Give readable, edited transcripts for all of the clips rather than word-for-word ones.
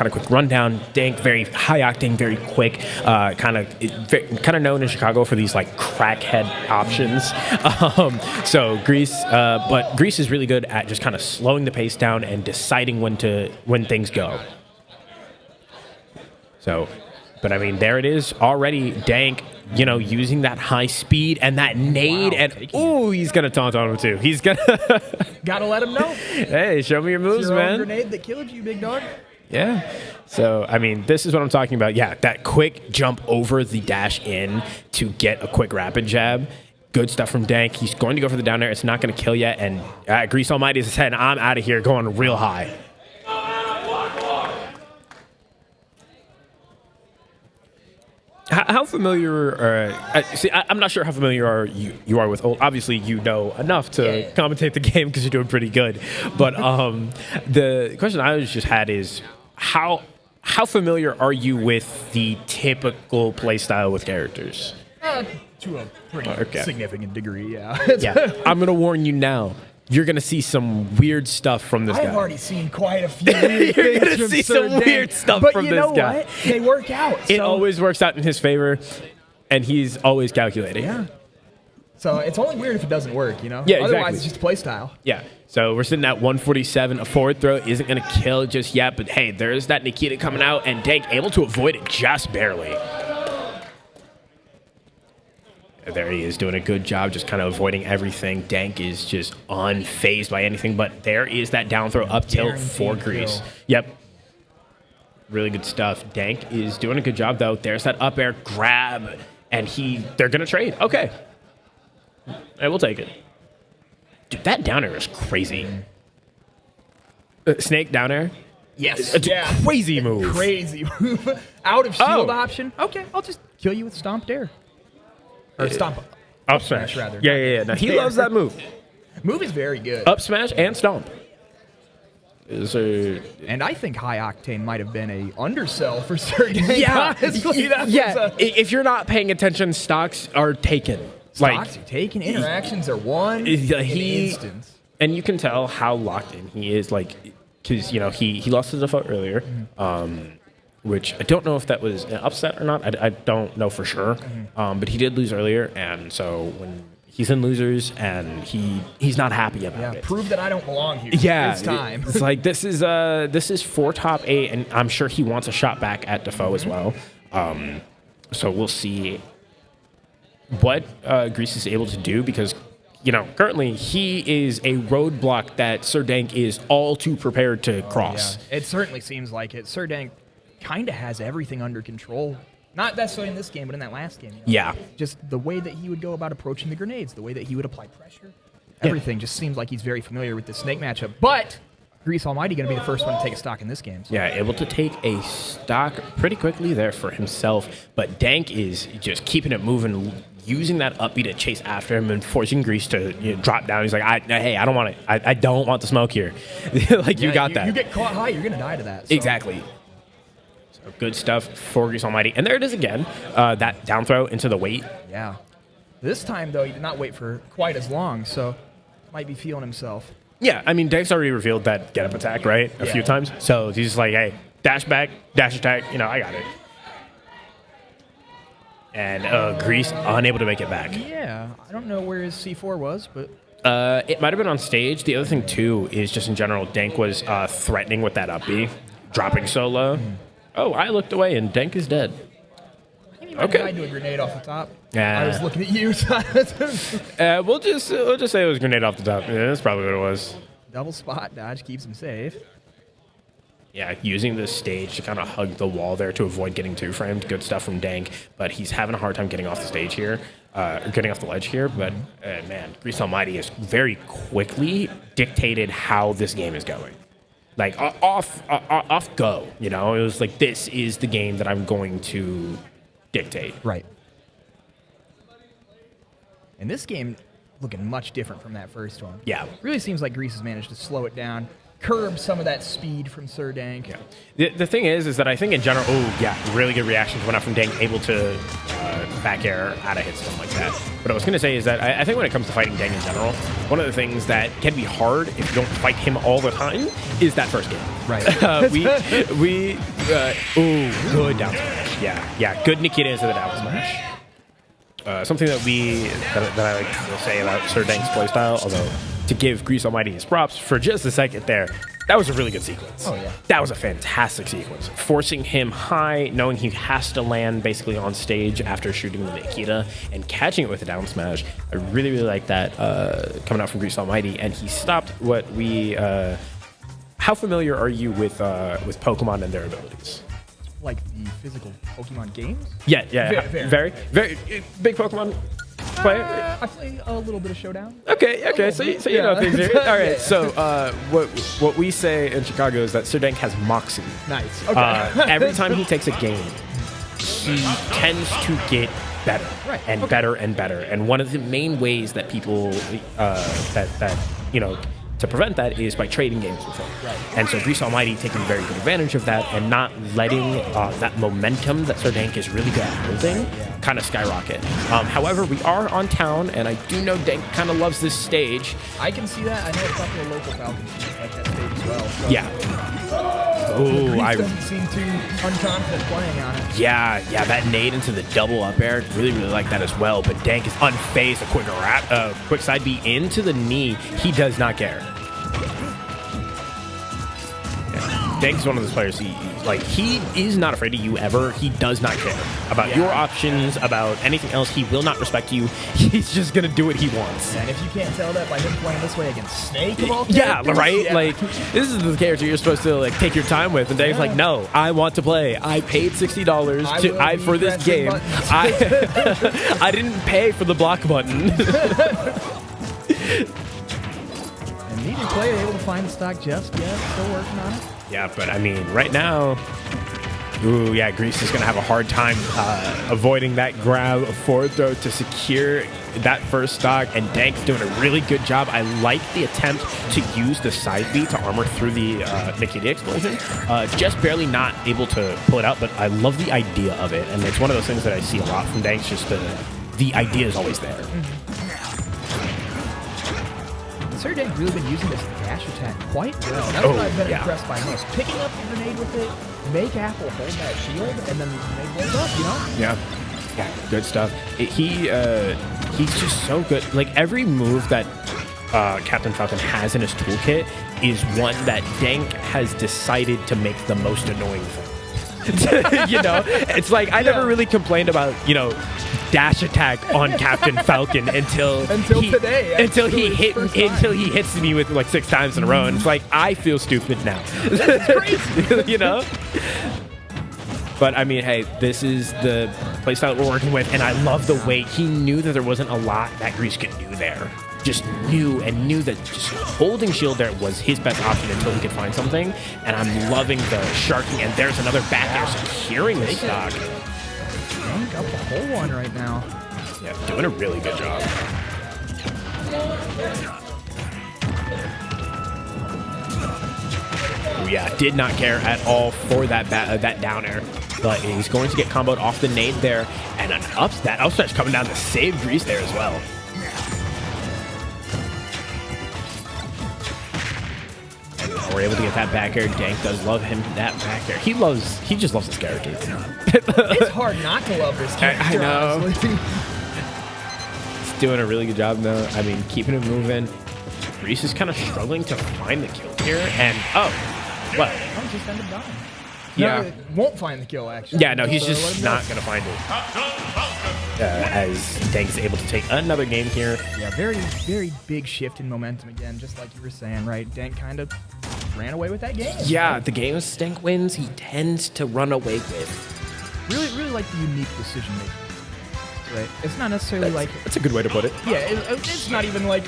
kind of quick rundown. Dank, very high octane, very quick, kind of known in Chicago for these like crackhead options. So Grease, but Grease is really good at just kind of slowing the pace down and deciding when things go. So, but I mean, there it is already. Dank, you know, using that high speed and that nade, and he's gonna taunt on him too. He's gonna gotta let him know. Hey, show me your moves, it's your man. own grenade that killed you, big dog. Yeah. So, I mean, this is what I'm talking about. Yeah, that quick jump over the dash in to get a quick rapid jab. Good stuff from Dank. He's going to go for the down air. It's not going to kill yet. And Grease Almighty is saying, I'm out of here, going real high. How familiar? I'm not sure how familiar you are with old. Obviously, you know enough to commentate the game because you're doing pretty good. But the question I just had is how familiar are you with the typical playstyle with characters? To a pretty significant degree, yeah. Yeah, I'm gonna warn you now. You're going to see some weird stuff from this guy. I've already seen quite a few weird You're going to see some weird stuff from this guy. But you know what? They work out. It always works out in his favor, and he's always calculating. Yeah. So it's only weird if it doesn't work, you know? Yeah, Otherwise, exactly. it's just play style. Yeah. So we're sitting at 147. A forward throw isn't going to kill just yet, but hey, there's that Nikita coming out, and Dank able to avoid it just barely. There he is doing a good job just kind of avoiding everything. Dank is just unfazed by anything, but there is that down throw up tilt for Grease. Yep. Really good stuff. Dank is doing a good job, though. There's that up air grab, and they're going to trade. Okay. I will take it. Dude, that down air is crazy. Snake down air? Yes. It's a crazy move. Crazy move. Out of shield option. Okay, I'll just kill you with stomped air. Or stomp. Up smash, rather. Yeah. No, he loves that move. Move is very good. Up smash and stomp. And I think high octane might have been a undersell for Sir Dank. Yeah, honestly, if you're not paying attention, stocks are taken. Stocks are taken. Interactions are won. In an instance. And you can tell how locked in he is. Like, because you know he lost to Dufaux earlier. Which I don't know if that was an upset or not. I don't know for sure. But he did lose earlier, and so when he's in losers and he's not happy about it. Prove that I don't belong here. Yeah, it's time. It's like this is for top 8, and I'm sure he wants a shot back at Dufaux as well. So we'll see what Grease is able to do because. You know, currently he is a roadblock that Sir Dank is all too prepared to cross. Yeah. It certainly seems like it. Sir Dank kind of has everything under control. Not necessarily in this game, but in that last game. You know? Yeah. Just the way that he would go about approaching the grenades, the way that he would apply pressure. Everything just seems like he's very familiar with the Snake matchup. But Grease Almighty going to be the first one to take a stock in this game. So. Yeah, able to take a stock pretty quickly there for himself. But Dank is just keeping it moving, using that upbeat to chase after him and forcing Grease to drop down. He's like, hey, I don't want it. I don't want the smoke here. Like, you got that. You get caught high, you're going to die to that. So. Exactly. So good stuff for Grease Almighty. And there it is again, that down throw into the weight. Yeah. This time, though, he did not wait for quite as long, so might be feeling himself. Yeah, I mean, Dank's already revealed that get-up attack, right? A few times. So he's just like, hey, dash back, dash attack, I got it. And Grease unable to make it back. Yeah, I don't know where his C4 was, but... It might have been on stage. The other thing, too, is just in general, Dank was threatening with that up B, dropping so low. Oh, I looked away, and Dank is dead. I think he might have died to a grenade off the top. Yeah. I was looking at you. We'll just say it was a grenade off the top. Yeah, that's probably what it was. Double spot dodge keeps him safe. Yeah, using this stage to kind of hug the wall there to avoid getting two-framed. Good stuff from Dank, but he's having a hard time getting off the stage here, or getting off the ledge here. But, man, Grease Almighty has very quickly dictated how this game is going. Like, off go, It was like, this is the game that I'm going to dictate. Right. And this game looking much different from that first one. Yeah. Really seems like Grease has managed to slow it down, curb some of that speed from Sir Dank. Yeah. The thing is that I think in general, really good reaction coming out from Dank, able to back air out of hits, something like that. What I was going to say is that I think when it comes to fighting Dank in general, one of the things that can be hard if you don't fight him all the time is that first game. Right. Ooh, good down smash. Yeah, good Nikita into the down smash. Something that I like to say about Sir Dank's playstyle, although to give Grease Almighty his props for just a second there, that was a really good sequence. Oh, yeah. That was a fantastic sequence. Forcing him high, knowing he has to land basically on stage after shooting the Nikita and catching it with a down smash. I really, really like that coming out from Grease Almighty. And he stopped what we... how familiar are you with Pokemon and their abilities? Like the physical Pokemon games? Yeah. Very. Very big Pokemon player. I play a little bit of Showdown. Okay. So you know things here. All right. So what we say in Chicago is that Sir Dank has moxie. Nice. Okay. Every time he takes a game, he tends to get better and better and better. And one of the main ways that people to prevent that is by trading games with him. Right. And so Grease Almighty taking very good advantage of that and not letting that momentum that Sir Dank is really good at building kind of skyrocket. However, we are on town, and I do know Dank kind of loves this stage. I can see that. I know a couple of local Falcons like that stage as well. So. Yeah. Ooh, Grease doesn't seem too unconfident playing on it. Yeah, that nade into the double up air, really like that as well. But Dank is unfazed. A quick side B into the knee. He does not care. Dank is one of those players. He is not afraid of you ever. He does not care about your options, about anything else. He will not respect you. He's just gonna do what he wants. And if you can't tell that by him playing this way against Snake, of all yeah, characters, right. Yeah. Like this is the character you're supposed to like take your time with, and Dank's like, no, I want to play. I paid $60 for this game. I didn't pay for the block button. And neither player able to find the stock just yet. Still working on it. Yeah, but I mean, right now, ooh, yeah, Grease is going to have a hard time avoiding that grab forward throw to secure that first stock, and Dank's doing a really good job. I like the attempt to use the side B to armor through the Nikita explosion. Just barely not able to pull it out, but I love the idea of it, and it's one of those things that I see a lot from Dank, just the idea is always there. Sir Dank really been using this dash attack quite well. That's what I've been impressed by most. Picking up the grenade with it, make Apple hold that shield, and then the grenade blows up, you know? Yeah, good stuff. He's just so good. Like, every move that Captain Falcon has in his toolkit is one that Dank has decided to make the most annoying thing. You know, it's like I never really complained about, you know, dash attack on Captain Falcon until today. Until he hits me with like 6 times in a row, and it's like I feel stupid now. It's crazy. You know. But I mean, hey, this is the playstyle we're working with, and I love the way he knew that there wasn't a lot that Grease could do there. Just knew that just holding shield there was his best option until he could find something. And I'm loving the sharking, and there's another back air securing the stock. Dank up the whole one right now. Yeah, doing a really good job. Oh yeah, did not care at all for that down air. But he's going to get comboed off the nade there, and that up smash coming down to save Grease there as well. We're able to get that back air. Dank does love him that back air. He just loves this character. It's hard not to love this character. I know. Honestly. He's doing a really good job though. I mean, keeping him moving. Grease is kind of struggling to find the kill here, and well, just end up dying. Yeah, No, won't find the kill actually. yeah, no, he's just not gonna find it. As Dank is able to take another game here. Yeah, very, very big shift in momentum again, just like you were saying, right? Dank kind of ran away with that game. Yeah, the games Dank wins, he tends to run away with. Really like the unique decision making. Right? It's not necessarily That's a good way to put it. Yeah, it's not even like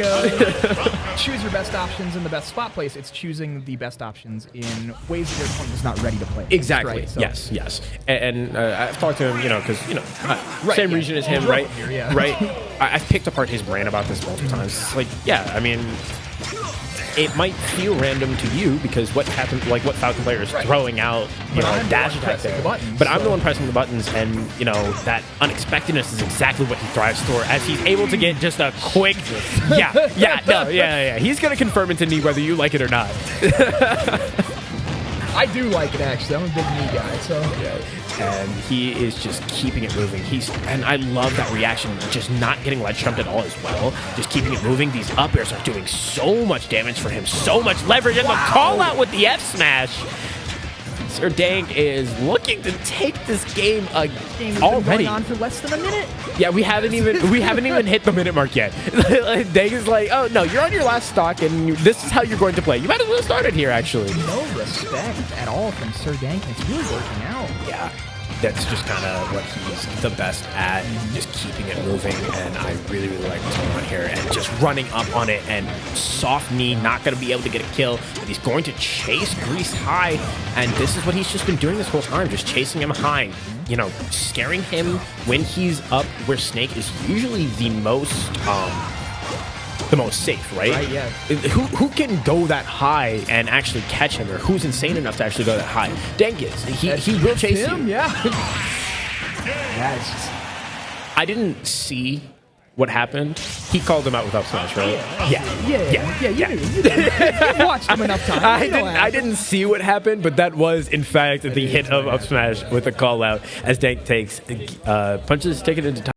choose your best options in the best spot place. It's choosing the best options in ways that your opponent is not ready to play. Exactly. Right? So, Yes. And I've talked to him, you know, because Right, same yeah. region as him, right? Here, yeah. Right. I've picked apart his brand about this multiple times. It's like, yeah, I mean, it might feel random to you because what happened, like what Falcon player is throwing out, you know, a dash attack there. But I'm the one pressing the buttons, and you know that unexpectedness is exactly what he thrives for. As he's able to get just a quick, yeah. He's gonna confirm it to knee whether you like it or not. I do like it, actually. I'm a big knee guy, so. And he is just keeping it moving. And I love that reaction, just not getting ledge jumped at all as well. Just keeping it moving. These up airs are doing so much damage for him, so much leverage, and the call out with the F smash. Sir Dank is looking to take this game already. Going on for less than a minute. Yeah, we haven't even hit the minute mark yet. Dank is like, oh no, you're on your last stock, and this is how you're going to play. You might as well start it here, actually. No respect at all from Sir Dank. It's really working out. Yeah. That's just kind of what he's the best at, just keeping it moving, and I really, really like what's going on here, and just running up on it, and soft knee, not going to be able to get a kill, but he's going to chase Grease high, and this is what he's just been doing this whole time, just chasing him high, you know, scaring him when he's up where Snake is usually the most safe, right? Right, yeah. Who can go that high and actually catch him, or who's insane enough to actually go that high? Dank is. He will chase him, you. Yeah. It's just... I didn't see what happened. He called him out with up smash, right? Yeah. You knew. You've watched him enough times. I didn't see what happened, but that was in fact the hit of up smash with a call out as Dank takes punches, take it into time.